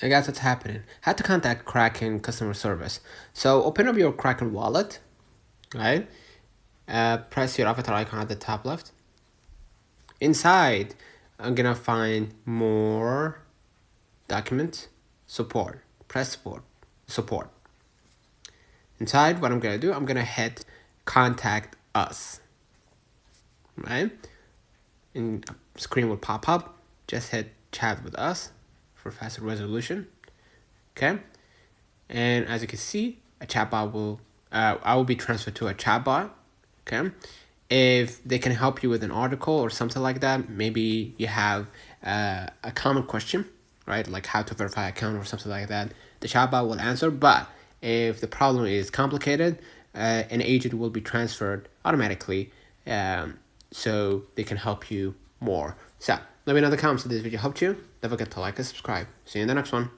I guess what's happening. I had to contact Kraken customer service. So open up your Kraken wallet, right? Press your avatar icon at the top left. Inside, I'm gonna find more documents, support. Press support. Inside, what I'm gonna do, I'm gonna hit contact us, right? And a screen will pop up. Just hit chat with us for faster resolution. Okay, and as you can see, a chatbot will I will be transferred to a chatbot. Okay, if they can help you with an article or something like that, maybe you have a common question, right? Like how to verify account or something like that. The chatbot will answer. But if the problem is complicated, an agent will be transferred automatically, so they can help you more. So let me know in the comments if this video helped you. Don't forget to like and subscribe. See you in the next one.